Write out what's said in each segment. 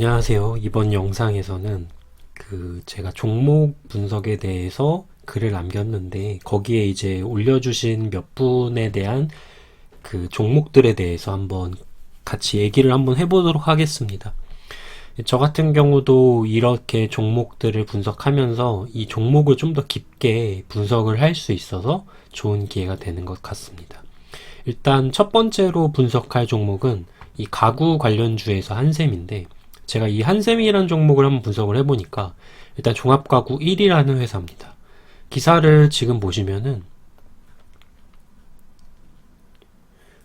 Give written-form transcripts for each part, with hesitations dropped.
안녕하세요. 이번 영상에서는 제가 종목 분석에 대해서 글을 남겼는데 거기에 이제 올려주신 몇 분에 대한 그 종목들에 대해서 한번 같이 얘기를 한번 해보도록 하겠습니다. 저 같은 경우도 이렇게 종목들을 분석하면서 이 종목을 좀 더 깊게 분석을 할 수 있어서 좋은 기회가 되는 것 같습니다. 일단 첫 번째로 분석할 종목은 이 가구 관련주에서 한샘인데, 제가 이 한샘이라는 종목을 한번 분석을 해보니까 일단 종합가구 1위라는 회사입니다. 기사를 지금 보시면은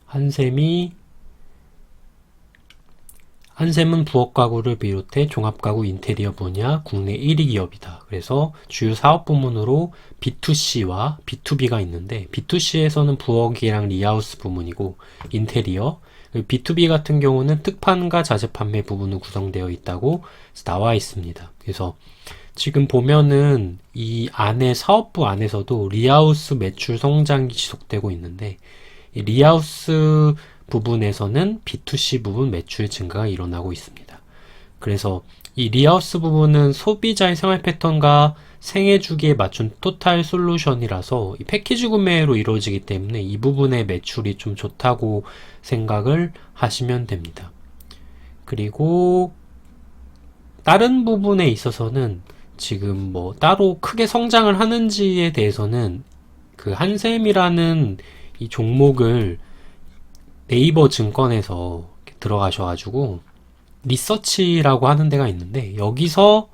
한샘은 부엌가구를 비롯해 종합가구 인테리어 분야 국내 1위 기업이다. 그래서 주요 사업 부문으로 B2C와 B2B가 있는데, B2C에서는 부엌이랑 리하우스 부문이고 인테리어, B2B 같은 경우는 특판과 자재 판매 부분으로 구성되어 있다고 나와 있습니다. 그래서 지금 보면은 이 안에 사업부 안에서도 리하우스 매출 성장이 지속되고 있는데, 이 리하우스 부분에서는 B2C 부분 매출 증가가 일어나고 있습니다. 그래서 이 리하우스 부분은 소비자의 생활 패턴과 생애 주기에 맞춘 토탈 솔루션이라서 이 패키지 구매로 이루어지기 때문에 이 부분의 매출이 좀 좋다고 생각을 하시면 됩니다. 그리고 다른 부분에 있어서는 지금 뭐 따로 크게 성장을 하는지에 대해서는 그 한샘이라는 이 종목을 네이버 증권에서 들어가셔가지고 리서치라고 하는 데가 있는데, 여기서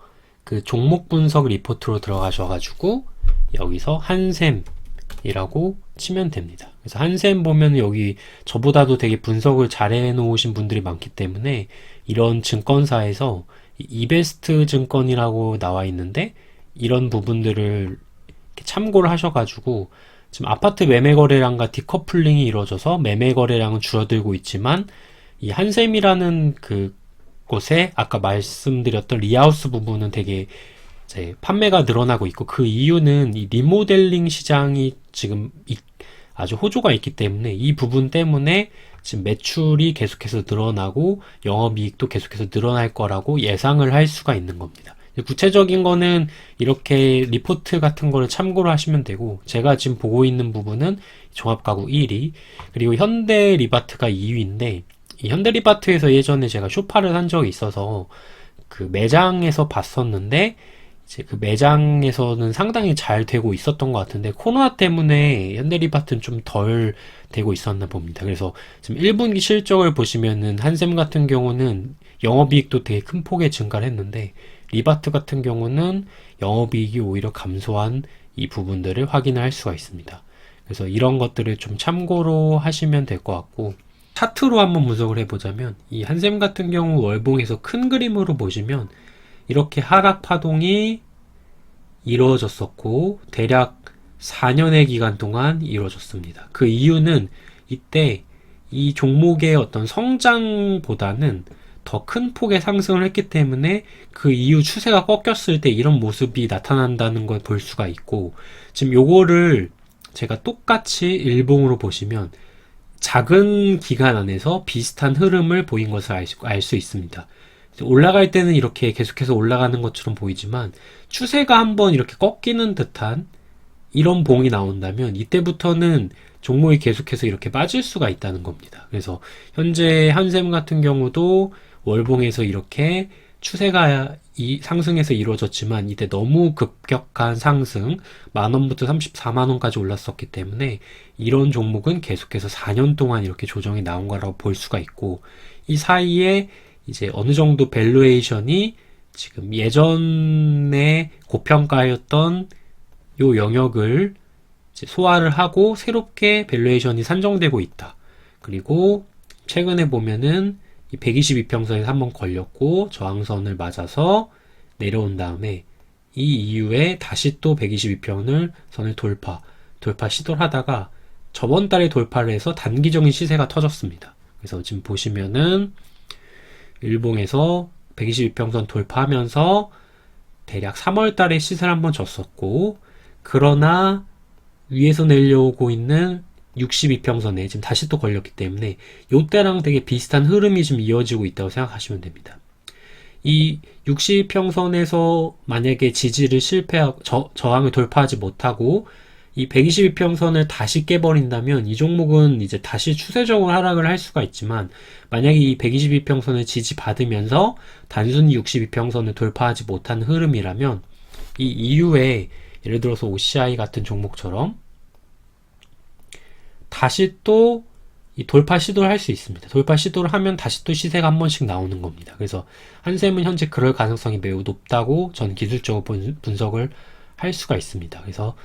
그 종목 분석 리포트로 들어가셔가지고 여기서 한샘이라고 치면 됩니다. 그래서 한샘 보면 여기 저보다도 되게 분석을 잘 해놓으신 분들이 많기 때문에 이런 증권사에서 이베스트 증권이라고 나와 있는데, 이런 부분들을 참고를 하셔가지고 지금 아파트 매매 거래량과 디커플링이 이루어져서 매매 거래량은 줄어들고 있지만 이 한샘이라는 그 곳에 아까 말씀드렸던 리하우스 부분은 되게 이제 판매가 늘어나고 있고, 그 이유는 이 리모델링 시장이 지금 아주 호조가 있기 때문에 이 부분 때문에 지금 매출이 계속해서 늘어나고 영업이익도 계속해서 늘어날 거라고 예상을 할 수가 있는 겁니다. 구체적인 거는 이렇게 리포트 같은 거를 참고로 하시면 되고, 제가 지금 보고 있는 부분은 종합가구 1위, 그리고 현대리바트가 2위인데, 이 현대리바트에서 예전에 제가 쇼파를 산 적이 있어서 그 매장에서 봤었는데, 이제 그 매장에서는 상당히 잘 되고 있었던 것 같은데 코로나 때문에 현대리바트는 좀 덜 되고 있었나 봅니다. 그래서 지금 1분기 실적을 보시면은 한샘 같은 경우는 영업이익도 되게 큰 폭의 증가를 했는데, 리바트 같은 경우는 영업이익이 오히려 감소한 이 부분들을 확인할 수가 있습니다. 그래서 이런 것들을 좀 참고로 하시면 될 것 같고, 차트로 한번 분석을 해보자면 이 한샘 같은 경우 월봉에서 큰 그림으로 보시면 이렇게 하락 파동이 이루어졌었고 대략 4년의 기간 동안 이루어졌습니다. 그 이유는 이때 이 종목의 어떤 성장보다는 더 큰 폭의 상승을 했기 때문에 그 이후 추세가 꺾였을 때 이런 모습이 나타난다는 걸 볼 수가 있고, 지금 요거를 제가 똑같이 일봉으로 보시면 작은 기간 안에서 비슷한 흐름을 보인 것을 알 수 있습니다. 올라갈 때는 이렇게 계속해서 올라가는 것처럼 보이지만 추세가 한번 이렇게 꺾이는 듯한 이런 봉이 나온다면 이때부터는 종목이 계속해서 이렇게 빠질 수가 있다는 겁니다. 그래서 현재 한샘 같은 경우도 월봉에서 이렇게 추세가 상승해서 이루어졌지만 이때 너무 급격한 상승, 만원부터 34만원까지 올랐었기 때문에 이런 종목은 계속해서 4년 동안 이렇게 조정이 나온 거라고 볼 수가 있고, 이 사이에 이제 어느 정도 밸류에이션이 지금 예전에 고평가였던 요 영역을 이제 소화를 하고 새롭게 밸류에이션이 산정되고 있다. 그리고 최근에 보면은 이 122평선에서 한번 걸렸고 저항선을 맞아서 내려온 다음에 이 이후에 다시 또 122평을 선을 돌파 시도를 하다가 저번 달에 돌파를 해서 단기적인 시세가 터졌습니다. 그래서 지금 보시면은 일봉에서 122평선 돌파하면서 대략 3월 달에 시세를 한번 졌었고, 그러나 위에서 내려오고 있는 62평선에 지금 다시 또 걸렸기 때문에 이때랑 되게 비슷한 흐름이 지금 이어지고 있다고 생각하시면 됩니다. 이 60평선에서 만약에 지지를 실패하고 저항을 돌파하지 못하고 이 122평선을 다시 깨버린다면 이 종목은 이제 다시 추세적으로 하락을 할 수가 있지만, 만약에 이 122평선을 지지받으면서 단순히 62평선을 돌파하지 못한 흐름이라면 이 이후에 예를 들어서 OCI 같은 종목처럼 다시 또 이 돌파 시도를 할 수 있습니다. 돌파 시도를 하면 다시 또 시세가 한 번씩 나오는 겁니다. 그래서 한샘은 현재 그럴 가능성이 매우 높다고 전 기술적으로 분석을 할 수가 있습니다. 그래서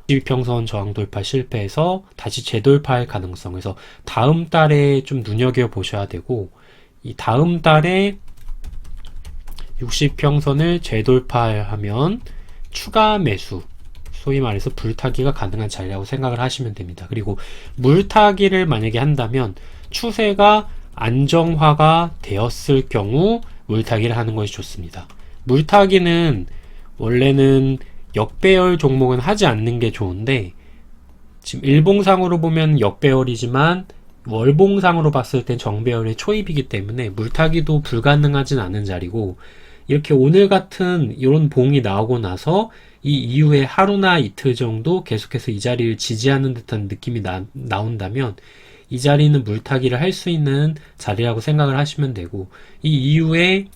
62평선 저항 돌파 실패해서 다시 재돌파할 가능성, 그래서 다음 달에 좀 눈여겨 보셔야 되고, 이 다음 달에 60평선을 재돌파하면 추가 매수, 소위 말해서 불타기가 가능한 자리라고 생각을 하시면 됩니다. 그리고 물타기를 만약에 한다면 추세가 안정화가 되었을 경우 물타기를 하는 것이 좋습니다. 물타기는 원래는 역배열 종목은 하지 않는 게 좋은데, 지금 일봉상으로 보면 역배열이지만 월봉상으로 봤을 땐 정배열의 초입이기 때문에 물타기도 불가능하진 않은 자리고, 이렇게 오늘 같은 이런 봉이 나오고 나서 이 이후에 하루나 이틀 정도 계속해서 이 자리를 지지하는 듯한 느낌이 나온다면 이 자리는 물타기를 할 수 있는 자리라고 생각을 하시면 되고, 이 이후에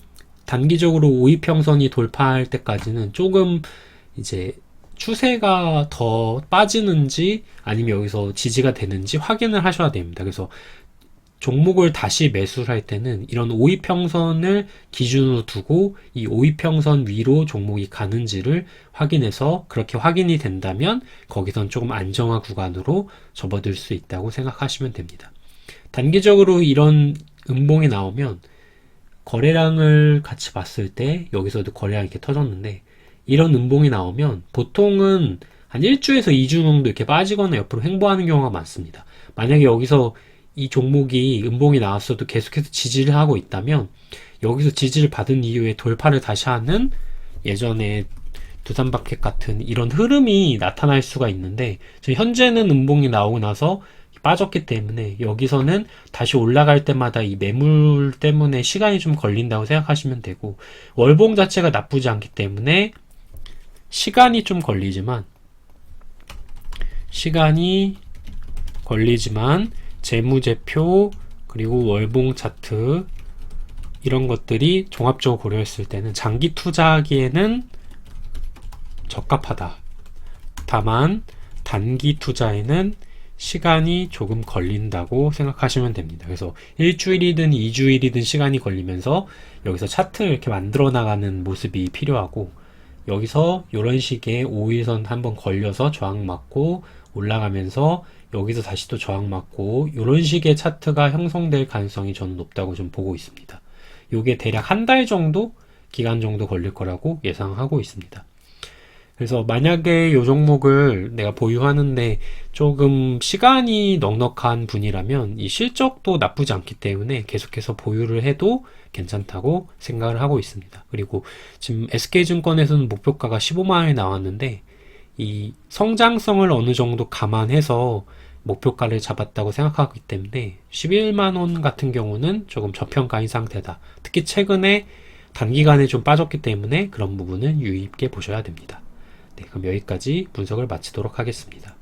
단기적으로 5이평선이 돌파할 때까지는 조금 이제 추세가 더 빠지는지 아니면 여기서 지지가 되는지 확인을 하셔야 됩니다. 그래서 종목을 다시 매수를 할 때는 이런 5이평선을 기준으로 두고 이 5이평선 위로 종목이 가는지를 확인해서, 그렇게 확인이 된다면 거기선 조금 안정화 구간으로 접어들 수 있다고 생각하시면 됩니다. 단기적으로 이런 음봉이 나오면 거래량을 같이 봤을 때 여기서도 거래량이 이렇게 터졌는데, 이런 음봉이 나오면 보통은 한 1주에서 2주 정도 이렇게 빠지거나 옆으로 횡보하는 경우가 많습니다. 만약에 여기서 이 종목이 음봉이 나왔어도 계속해서 지지를 하고 있다면 여기서 지지를 받은 이후에 돌파를 다시 하는 예전에 두산마켓 같은 이런 흐름이 나타날 수가 있는데, 현재는 음봉이 나오고 나서 빠졌기 때문에 여기서는 다시 올라갈 때마다 이 매물 때문에 시간이 좀 걸린다고 생각하시면 되고, 월봉 자체가 나쁘지 않기 때문에 시간이 걸리지만 재무제표 그리고 월봉 차트 이런 것들이 종합적으로 고려했을 때는 장기 투자하기에는 적합하다. 다만 단기 투자에는 시간이 조금 걸린다고 생각하시면 됩니다. 그래서 일주일이든 2주일이든 시간이 걸리면서 여기서 차트를 이렇게 만들어 나가는 모습이 필요하고, 여기서 이런 식의 5일선 한번 걸려서 저항 맞고 올라가면서 여기서 다시 또 저항 맞고 이런 식의 차트가 형성될 가능성이 저는 높다고 좀 보고 있습니다. 이게 대략 한 달 정도 기간 정도 걸릴 거라고 예상하고 있습니다. 그래서 만약에 이 종목을 내가 보유하는데 조금 시간이 넉넉한 분이라면 이 실적도 나쁘지 않기 때문에 계속해서 보유를 해도 괜찮다고 생각을 하고 있습니다. 그리고 지금 SK증권에서는 목표가가 15만원이 나왔는데 이 성장성을 어느 정도 감안해서 목표가를 잡았다고 생각하기 때문에 11만원 같은 경우는 조금 저평가인 상태다. 특히 최근에 단기간에 좀 빠졌기 때문에 그런 부분은 유의 있게 보셔야 됩니다. 네, 그럼 여기까지 분석을 마치도록 하겠습니다.